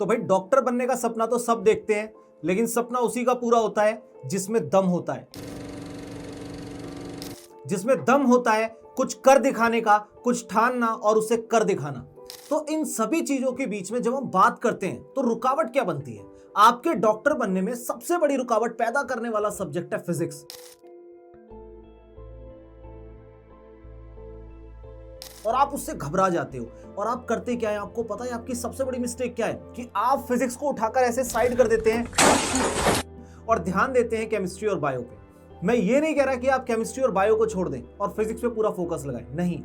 तो भाई डॉक्टर बनने का सपना तो सब देखते हैं, लेकिन सपना उसी का पूरा होता है जिसमें दम होता है, जिसमें दम होता है कुछ कर दिखाने का, कुछ ठानना और उसे कर दिखाना। तो इन सभी चीजों के बीच में जब हम बात करते हैं तो रुकावट क्या बनती है? आपके डॉक्टर बनने में सबसे बड़ी रुकावट पैदा करने वाला सब्जेक्ट है फिजिक्स। और आप उससे घबरा जाते हो और आप करते क्या है, आपको पता है आपकी सबसे बड़ी मिस्टेक क्या है कि आप फिजिक्स को उठाकर ऐसे साइड कर देते हैं और ध्यान देते हैं केमिस्ट्री और बायो पे। मैं ये नहीं कह रहा कि आप केमिस्ट्री और बायो को छोड़ दें और फिजिक्स पे पूरा फोकस लगाएं, नहीं,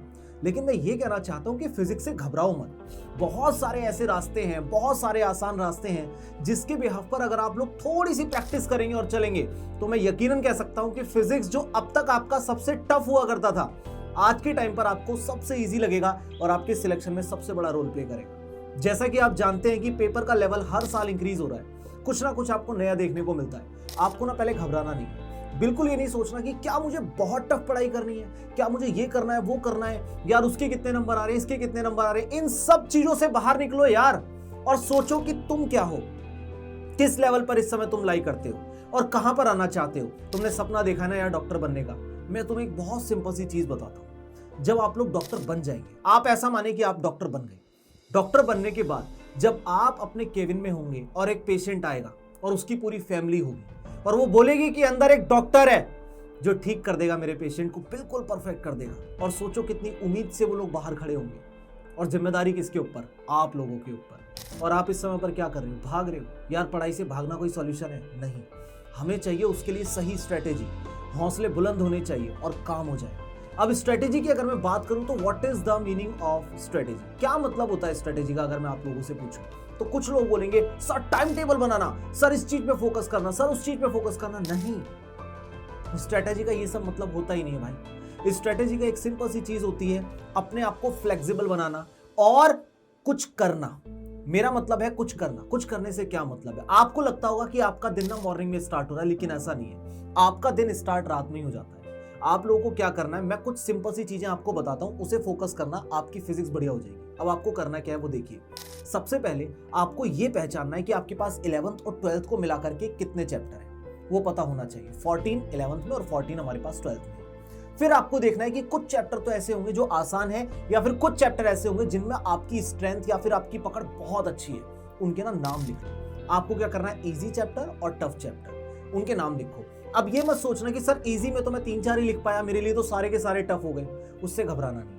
लेकिन मैं ये कहना चाहता हूं कि फिजिक्स से घबराओ मत। बहुत सारे ऐसे रास्ते हैं, बहुत सारे आसान रास्ते हैं जिसके बिहाफ पर अगर आप लोग थोड़ी सी प्रैक्टिस करेंगे और चलेंगे तो मैं यकीनन कह सकता हूं कि फिजिक्स जो अब तक आपका सबसे टफ हुआ करता था, आज के टाइम पर आपको सबसे इजी लगेगा और आपके सिलेक्शन में सबसे बड़ा रोल प्ले करेगा। जैसा कि आप जानते हैं कि पेपर का लेवल हर साल इंक्रीज हो रहा है, कुछ ना कुछ आपको नया देखने को मिलता है। आपको ना पहले घबराना नहीं है, बिल्कुल ये नहीं सोचना कि क्या मुझे बहुत टफ पढ़ाई करनी है, क्या मुझे ये करना है, वो करना है, यार उसके कितने नंबर आ रहे हैं, इसके कितने नंबर आ रहे हैं। इन सब चीजों से बाहर निकलो यार और सोचो कि तुम क्या हो, किस लेवल पर इस समय तुम लाई करते हो और कहां पर आना चाहते हो। तुमने सपना देखा ना यार डॉक्टर बनने का, मैं तुम्हें एक बहुत सिंपल सी चीज बताता हूं। जब आप लोग डॉक्टर बन जाएंगे, आप ऐसा माने कि आप डॉक्टर बन गए। डॉक्टर बनने के बाद जब आप अपने केबिन में होंगे और एक पेशेंट आएगा और उसकी पूरी फैमिली होगी और वो बोलेगी कि अंदर एक डॉक्टर है जो ठीक कर देगा मेरे पेशेंट को, बिल्कुल परफेक्ट कर देगा, और सोचो कितनी उम्मीद से वो लोग बाहर खड़े होंगे। और जिम्मेदारी किसके ऊपर? आप लोगों के ऊपर। और आप इस समय पर क्या कर रहे हो? भाग रहे हो। यार पढ़ाई से भागना कोई सॉल्यूशन है? नहीं, हमें चाहिए उसके लिए सही स्ट्रेटेजी, हौसले बुलंद होने चाहिए और काम हो जाए। अब स्ट्रेटेजी की अगर मैं बात करूं तो what is the meaning of strategy? क्या मतलब होता है स्ट्रेटेजी का? अगर मैं आप लोगों से पूछूं तो कुछ लोग बोलेंगे सर टाइम टेबल बनाना, सर इस चीज पे फोकस करना, सर उस चीज पे फोकस करना। नहीं, स्ट्रेटेजी का ये सब मतलब होता ही नहीं है भाई। स्ट्रेटेजी का एक सिंपल सी चीज होती है अपने आप को फ्लेक्सिबल बनाना और कुछ करना। मेरा मतलब है कुछ करना। कुछ करने से क्या मतलब है? आपको लगता होगा कि आपका दिन ना मॉर्निंग में स्टार्ट हो रहा है, लेकिन ऐसा नहीं है। आपका दिन स्टार्ट रात में ही हो जाता है। आप लोगों को क्या करना है, मैं कुछ सिंपल सी चीजें आपको बताता हूं, उसे फोकस करना, आपकी फिजिक्स बढ़िया हो जाएगी। अब आपको करना क्या है वो देखिए। सबसे पहले आपको ये पहचानना है कि आपके पास 11th और 12th को मिलाकर के कितने चैप्टर हैं, वो पता होना चाहिए। 14 11th में और 14 हमारे पास 12th में। फिर आपको देखना है कि कुछ चैप्टर तो ऐसे होंगे जो आसान है, या फिर कुछ चैप्टर ऐसे होंगे जिनमें आपकी स्ट्रेंथ या फिर आपकी पकड़ बहुत अच्छी है। उनके ना नाम लिखो। आपको क्या करना है, इजी चैप्टर और टफ चैप्टर, उनके नाम लिखो। अब ये मत सोचना कि सर इजी में तो मैं 3-4 ही लिख पाया, मेरे लिए तो सारे के सारे टफ हो गए। उससे घबराना नहीं।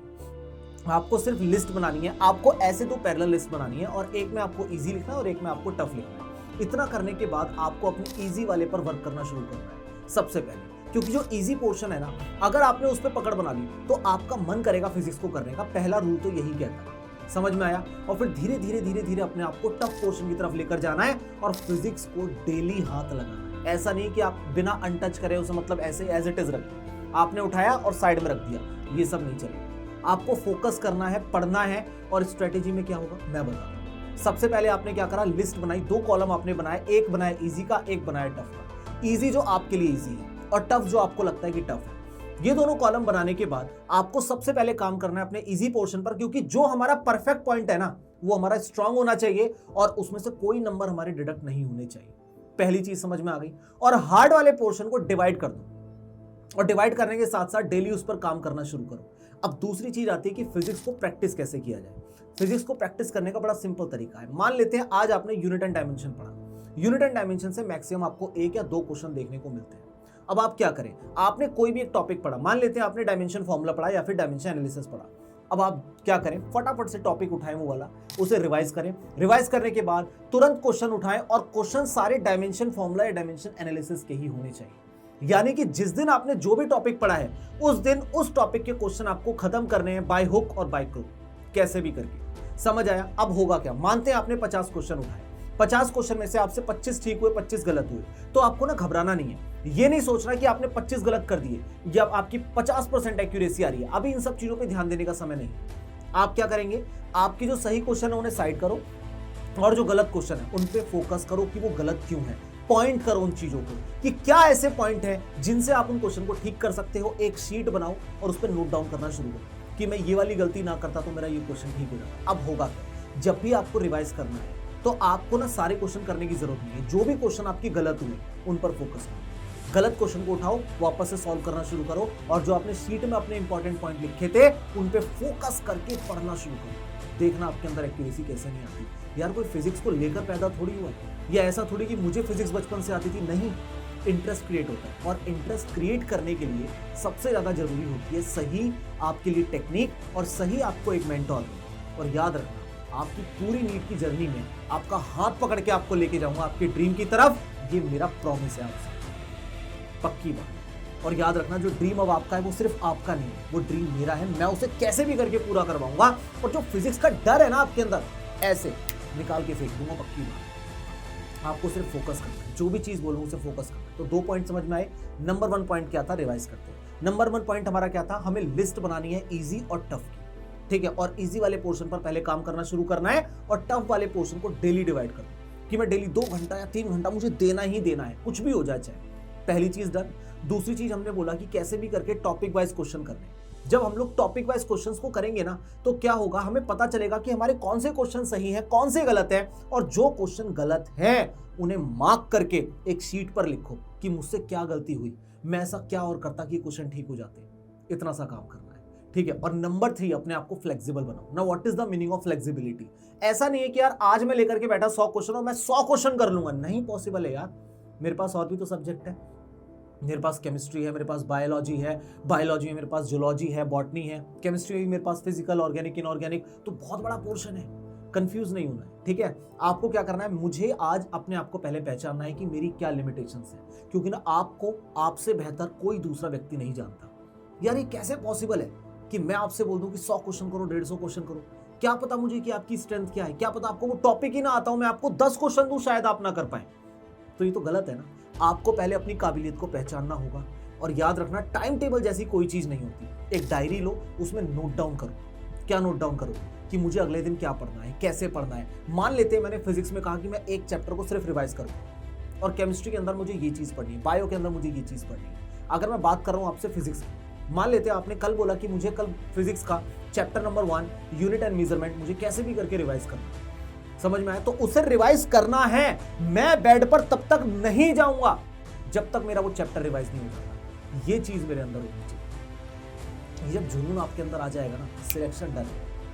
आपको सिर्फ लिस्ट बनानी है। आपको ऐसे दो पैरेलल लिस्ट बनानी है और एक में आपको इजी लिखना है और एक में आपको टफ लिखना है। इतना करने के बाद आपको अपने इजी वाले पर वर्क करना शुरू करना है सबसे पहले, क्योंकि जो इजी पोर्शन है ना, अगर आपने उस पर पकड़ बना ली तो आपका मन करेगा फिजिक्स को करने का। पहला रूल तो यही कहता है, समझ में आया? और फिर धीरे धीरे धीरे धीरे अपने आप को टफ पोर्शन की तरफ लेकर जाना है और फिजिक्स को डेली हाथ लगाना है। ऐसा नहीं कि आप बिना अनटच करे उसे, मतलब ऐसे एज इट इज रख दिया, आपने उठाया और साइड में रख दिया, ये सब नहीं चलेगा। आपको फोकस करना है, पढ़ना है। और स्ट्रेटेजी में क्या होगा मैं बताता हूं। सबसे पहले आपने क्या करा, लिस्ट बनाई, 2 कॉलम आपने बनाए, एक बनाया इजी का, एक बनाया टफ का। इजी जो आपके लिए इजी है और टफ जो आपको लगता है कि टफ है। ये दोनों कॉलम बनाने के बाद आपको सबसे पहले काम करना है अपने इजी पोर्शन पर, क्योंकि जो हमारा परफेक्ट पॉइंट है ना, वो हमारा स्ट्रांग होना चाहिए और उसमें से कोई नंबर हमारे डिडक्ट नहीं होने चाहिए। पहली चीज समझ में आ गई। और हार्ड वाले पोर्शन को डिवाइड कर दो और डिवाइड करने के साथ साथ डेली उस पर काम करना शुरू करो। अब दूसरी चीज आती है कि फिजिक्स को प्रैक्टिस कैसे किया जाए। फिजिक्स को प्रैक्टिस करने का बड़ा सिंपल तरीका है। मान लेते हैं आज आपने यूनिट एंड डायमेंशन पढ़ा। यूनिट एंड डायमेंशन से मैक्सिमम आपको 1 या 2 क्वेश्चन देखने को मिलते हैं। अब आप क्या करें, आपने कोई भी एक टॉपिक पढ़ा, मान लेते हैं आपने डायमेंशन फॉर्मूला पढ़ा या फिर डायमेंशन एनालिसिस पढ़ा। अब आप क्या करें, फटाफट से टॉपिक उठाएं वो वाला, उसे रिवाइज करें। रिवाइज करने के बाद तुरंत क्वेश्चन उठाएं और क्वेश्चन सारे डायमेंशन फॉर्मूला या डायमेंशन एनालिसिस के ही होने चाहिए। यानी कि जिस दिन आपने जो भी टॉपिक पढ़ा है उस दिन उस टॉपिक के क्वेश्चन आपको खत्म करने हैं बाय हुक और बाय क्रूक, कैसे भी करके। समझ आया? अब होगा क्या, मानते हैं आपने 50 क्वेश्चन उठाए, 50 क्वेश्चन में से आपसे 25 ठीक हुए, 25 गलत हुए, तो आपको ना घबराना नहीं है। ये नहीं सोचना कि आपने 25 गलत कर दिए या आपकी 50% एक्यूरेसी आ रही है। अभी इन सब चीजों पे ध्यान देने का समय नहीं। आप क्या करेंगे, आपके जो सही क्वेश्चन है उन्हें साइड करो और जो गलत क्वेश्चन है उन पे फोकस करो कि वो गलत क्यों है। पॉइंट करो उन चीजों को कि क्या ऐसे पॉइंट है जिनसे आप उन क्वेश्चन को ठीक कर सकते हो। एक शीट बनाओ और उस पर नोट डाउन करना शुरू करो कि मैं ये वाली गलती ना करता तो मेरा ये क्वेश्चन ठीक हो जाता। अब होगा क्या, जब भी आपको रिवाइज करना है तो आपको ना सारे क्वेश्चन करने की जरूरत नहीं है। जो भी क्वेश्चन आपकी गलत हुए उन पर फोकस करो। गलत क्वेश्चन को उठाओ, वापस से सॉल्व करना शुरू करो, और जो आपने शीट में अपने इंपॉर्टेंट पॉइंट लिखे थे उन पे फोकस करके पढ़ना शुरू करो। देखना आपके अंदर एक्यूरेसी कैसे नहीं आती। यार कोई फिजिक्स को लेकर पैदा थोड़ी हुआ, या ऐसा थोड़ी कि मुझे फिजिक्स बचपन से आती थी, नहीं। इंटरेस्ट क्रिएट होता है, और इंटरेस्ट क्रिएट करने के लिए सबसे ज्यादा जरूरी होती है सही आपके लिए टेक्निक और सही आपको एक मेंटोर। और याद रखना, आपकी पूरी नीट की जर्नी में आपका हाथ पकड़ के आपको लेके जाऊंगा आपके ड्रीम की तरफ, ये मेरा प्रॉमिस है आपसे, पक्की बात। और याद रखना, जो ड्रीम अब आपका है वो सिर्फ आपका नहीं है, वो ड्रीम मेरा है। मैं उसे कैसे भी करके पूरा करवाऊंगा, और जो फिजिक्स का डर है ना आपके अंदर, ऐसे निकाल के फेंक दूंगा, पक्की बात। आपको सिर्फ फोकस करना है, जो भी चीज बोलूं उसे फोकस करना है। तो 2 पॉइंट समझ में आए। नंबर 1 पॉइंट क्या था, रिवाइज करते हैं। नंबर 1 पॉइंट हमारा क्या था, हमें लिस्ट बनानी है इजी और टफ की, ठीक है। और इजी वाले पोर्शन पर पहले काम करना शुरू करना है, और टफ वाले पोर्शन को डेली डिवाइड करना कि मैं डेली 2 घंटा या 3 घंटा मुझे देना ही देना है, कुछ भी हो जाए चाहे। पहली चीज डन। दूसरी चीज हमने बोला कि कैसे भी करके टॉपिक वाइज क्वेश्चन करने। जब हम लोग टॉपिक वाइज क्वेश्चंस को करेंगे ना, तो क्या होगा, हमें पता चलेगा कि हमारे कौन से क्वेश्चन सही हैं, कौन से गलत हैं, और जो क्वेश्चन गलत हैं उन्हें मार्क करके एक शीट पर लिखो कि मुझसे क्या गलती हुई, मैं ऐसा क्या और करता कि क्वेश्चन ठीक हो जाते। इतना सा काम करना है, ठीक है। और नंबर 3, अपने आप को फ्लेक्सिबल बनाओ। ना what is the meaning of flexibility? ऐसा नहीं है कि यार आज मैं लेकर के बैठा 100 क्वेश्चन और मैं 100 क्वेश्चन कर लूंगा, नहीं पॉसिबल है यार। मेरे पास और भी तो सब्जेक्ट है, मेरे पास केमिस्ट्री है, मेरे पास बायोलॉजी है, बायोलॉजी में मेरे पास जूलॉजी है, बॉटनी है, केमिस्ट्री में मेरे पास फिजिकल, ऑर्गेनिक, इनऑर्गेनिक, तो बहुत बड़ा पोर्शन है। कंफ्यूज नहीं होना है, ठीक है। आपको क्या करना है, मुझे आज अपने आप को पहले पहचानना है कि मेरी क्या लिमिटेशंस है, क्योंकि ना आपको आपसे बेहतर कोई दूसरा व्यक्ति नहीं जानता। यार ये कैसे पॉसिबल है कि मैं आपसे बोल दूं कि 100 क्वेश्चन करो, 150 क्वेश्चन करो? क्या पता मुझे कि आपकी स्ट्रेंथ क्या है, क्या पता आपको वो टॉपिक ही ना आता हो, मैं आपको 10 क्वेश्चन दूं, शायद आप ना कर पाए। तो ये तो गलत है ना। आपको पहले अपनी काबिलियत को पहचानना होगा। और याद रखना, टाइम टेबल जैसी कोई चीज नहीं होती। एक डायरी लो, उसमें नोट डाउन करो। क्या नोट डाउन करो? कि मुझे अगले दिन क्या पढ़ना है, कैसे पढ़ना है। मान लेते हैं मैंने फिजिक्स में कहा कि मैं एक चैप्टर को सिर्फ रिवाइज करूँ, और केमिस्ट्री के अंदर मुझे ये चीज पढ़नी है, बायो के अंदर मुझे ये चीज पढ़नी है। अगर मैं बात कर रहा हूँ आपसे फिजिक्स की, मान लेते हैं आपने कल बोला कि मुझे कल फिजिक्स का chapter number 1 unit and measurement मुझे कैसे भी करके रिवाइज करना है। समझ में आया? तो उसे रिवाइज करना है। मैं बेड पर तब तक नहीं जाऊंगा जब तक मेरा वो चैप्टर रिवाइज नहीं हो जाता। ये चीज मेरे अंदर होनी चाहिए। जब जुनून आपके अंदर आ जाएगा ना, सिलेक्शन डन,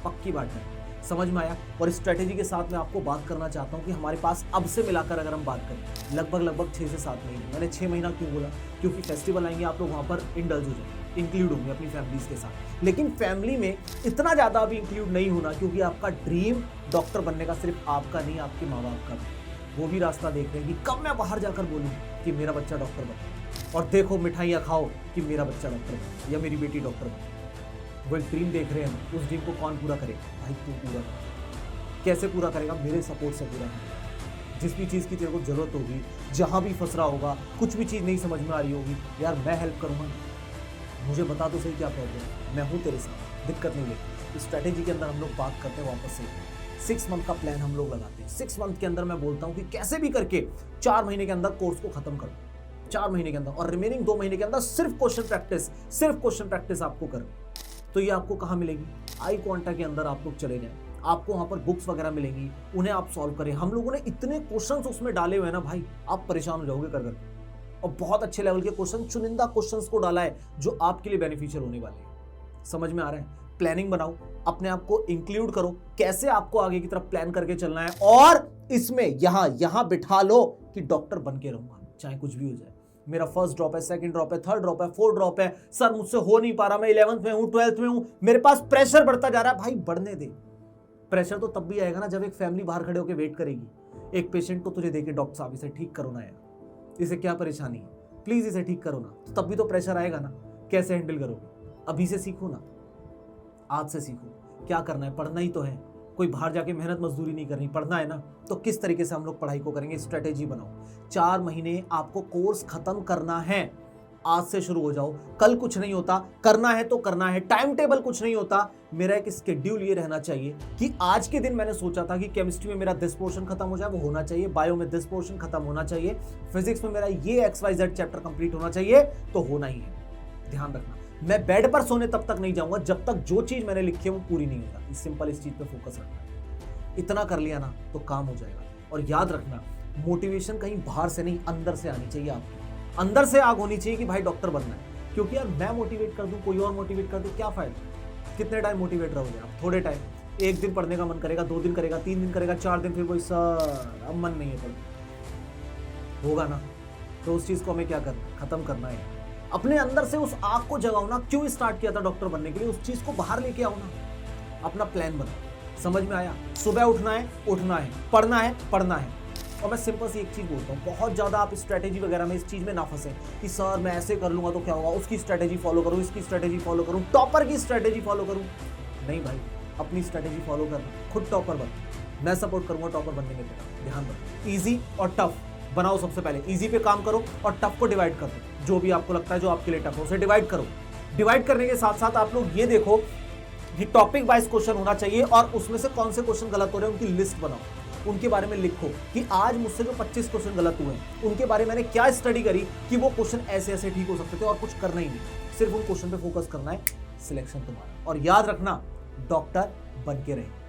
पक्की बात है। समझ में आया? और स्ट्रेटेजी के साथ मैं आपको बात करना चाहता हूं कि हमारे पास अब से मिलाकर अगर हम बात करें, लगभग 6 से 7 महीने। मैंने 6 महीना क्यों बोला? क्योंकि फेस्टिवल आएंगे, आप लोग वहां पर इंडल्ज हो जाएंगे, इंक्लूड होंगे अपनी फैमिलीज के साथ। लेकिन फैमिली में इतना ज्यादा अभी इंक्लूड नहीं होना, क्योंकि आपका ड्रीम डॉक्टर बनने का सिर्फ आपका नहीं, आपके माँ बाप का भी। वो भी रास्ता देख रहे हैं कि कब मैं बाहर जाकर बोलूं कि मेरा बच्चा डॉक्टर बने, और देखो मिठाइयाँ खाओ कि मेरा बच्चा डॉक्टर बने या मेरी बेटी डॉक्टर बने। वो एक ड्रीम देख रहे हैं, उस ड्रीम को कौन पूरा करेगा? भाई तू पूरा कर। कैसे पूरा करेगा? मेरे सपोर्ट से पूरा करेगा। जिस भी चीज़ की तेरे को जरूरत होगी, जहाँ भी फंस रहा होगा, कुछ भी चीज़ नहीं समझ में आ रही होगी, यार मैं हेल्प करूँगा। मुझे बता तो सही क्या प्रॉब्लम है, मैं हूँ तेरे साथ, दिक्कत नहीं लेगी। स्ट्रैटेजी के अंदर हम लोग बात करते हैं वापस से 6 मंथ का प्लान हम लोग लगाते हैं। 6 मंथ के अंदर मैं बोलता हूँ कि कैसे भी करके 4 महीने के अंदर कोर्स को खत्म करो, 4 महीने के अंदर, और रिमेनिंग 2 महीने के अंदर सिर्फ क्वेश्चन प्रैक्टिस आपको करो। तो ये आपको कहाँ मिलेगी? आई क्वांटा के अंदर आप लोग चले जाएं, आपको वहां पर बुक्स वगैरह मिलेंगी, उन्हें आप सॉल्व करें। हम लोगों ने इतने क्वेश्चंस उसमें डाले हुए हैं ना भाई, आप परेशान हो जाओगे कर करके। और बहुत अच्छे लेवल के क्वेश्चन, चुनिंदा क्वेश्चंस को डाला है जो आपके लिए बेनिफिशियल होने वाले हैं। समझ में आ रहा है? प्लानिंग बनाओ, अपने आप को इंक्लूड करो, कैसे आपको आगे की तरफ प्लान करके चलना है, और इसमें यहां बिठा लो कि डॉक्टर बन के रहूंगा, चाहे कुछ भी हो जाए। मेरा फर्स्ट ड्रॉप है, सेकंड ड्रॉप है, थर्ड ड्रॉप है, फोर्थ ड्रॉप है, सर मुझसे हो नहीं पा रहा, मैं 11th में हूं, 12th में हूं, मेरे पास प्रेशर बढ़ता जा रहा है। भाई बढ़ने दे। प्रेशर तो तब भी आएगा ना जब एक फैमिली बाहर खड़े होकर वेट करेगी। एक पेशेंट को तुझे देके, डॉक्टर साहब इसे ठीक करो ना यार, इसे क्या परेशानी है, प्लीज इसे ठीक करो ना, तो तब भी तो प्रेशर आएगा ना। कैसे हैंडल करोगे? अभी से सीखो ना, आज से सीखो। क्या करना है? पढ़ना ही तो है, कोई बाहर जाके मेहनत मजदूरी नहीं करनी, पढ़ना है ना। तो किस तरीके से हम लोग पढ़ाई को करेंगे? स्ट्रेटेजी बनाओ। 4 महीने आपको कोर्स खत्म करना है। आज से शुरू हो जाओ, कल कुछ नहीं होता, करना है तो करना है, टाइम टेबल कुछ नहीं होता। मेरा एक स्केड्यूल ये रहना चाहिए कि आज के दिन मैंने सोचा था कि केमिस्ट्री में मेरा 10 पोर्शन खत्म हो जाए, वो होना चाहिए। बायो में 10 पोर्शन खत्म होना चाहिए। फिजिक्स में मेरा ये XYZ चैप्टर कंप्लीट होना चाहिए, तो होना ही है। ध्यान रखना, मैं बेड पर सोने तब तक नहीं जाऊंगा जब तक जो चीज मैंने लिखी है वो पूरी नहीं हो जाती। सिंपल इस चीज पे फोकस रखना है। इतना कर लिया ना तो काम हो जाएगा। और याद रखना, मोटिवेशन कहीं बाहर से नहीं, अंदर से आनी चाहिए। आपकी अंदर से आग होनी चाहिए कि भाई डॉक्टर बनना है। क्योंकि यार मैं मोटिवेट कर दूं, कोई और मोटिवेट कर दे, क्या फायदा? कितने टाइम मोटिवेट रहोगे आप? थोड़े टाइम। एक दिन पढ़ने का मन करेगा, 2 दिन करेगा, 3 दिन करेगा, 4 दिन, फिर वही सर अब मन नहीं है पढ़ने, होगा ना? तो उस चीज को हमें क्या करना, खत्म करना है। अपने अंदर से उस आग को जगाओ ना। क्यों स्टार्ट किया था डॉक्टर बनने के लिए, उस चीज को बाहर लेके आओ ना। अपना प्लान बनाओ। समझ में आया? सुबह उठना है, पढ़ना है, पढ़ना है। और मैं सिंपल सी एक चीज बोलता हूँ, बहुत ज्यादा आप स्ट्रेटेजी वगैरह में इस चीज में ना फंसे कि सर मैं ऐसे कर लूंगा तो क्या होगा, उसकी स्ट्रेटेजी फॉलो करूँ, इसकी स्ट्रेटेजी फॉलो करूँ, टॉपर की स्ट्रेटेजी फॉलो करूँ। नहीं भाई, अपनी स्ट्रेटेजी फॉलो करना, खुद टॉपर बन। मैं सपोर्ट करूंगा टॉपर बनने में तेरा, ध्यान रखो। इजी और टफ बनाओ। सबसे पहले इजी पे काम करो और टफ को डिवाइड कर दो। जो भी आपको लगता है जो आपके लिए टफ है उसे डिवाइड करो। डिवाइड करने के साथ साथ आप लोग ये देखो कि टॉपिक वाइज क्वेश्चन होना चाहिए और उसमें से कौन से क्वेश्चन गलत हो रहे हैं उनकी लिस्ट बनाओ। उनके बारे में लिखो कि आज मुझसे जो 25 क्वेश्चन गलत हुए हैं उनके बारे में मैंने क्या स्टडी करी कि वो क्वेश्चन ऐसे ऐसे ठीक हो सकते थे, और कुछ करना ही नहीं, सिर्फ उन क्वेश्चन पे फोकस करना है। सिलेक्शन तुम्हारा। और याद रखना, डॉक्टर बन के रहे।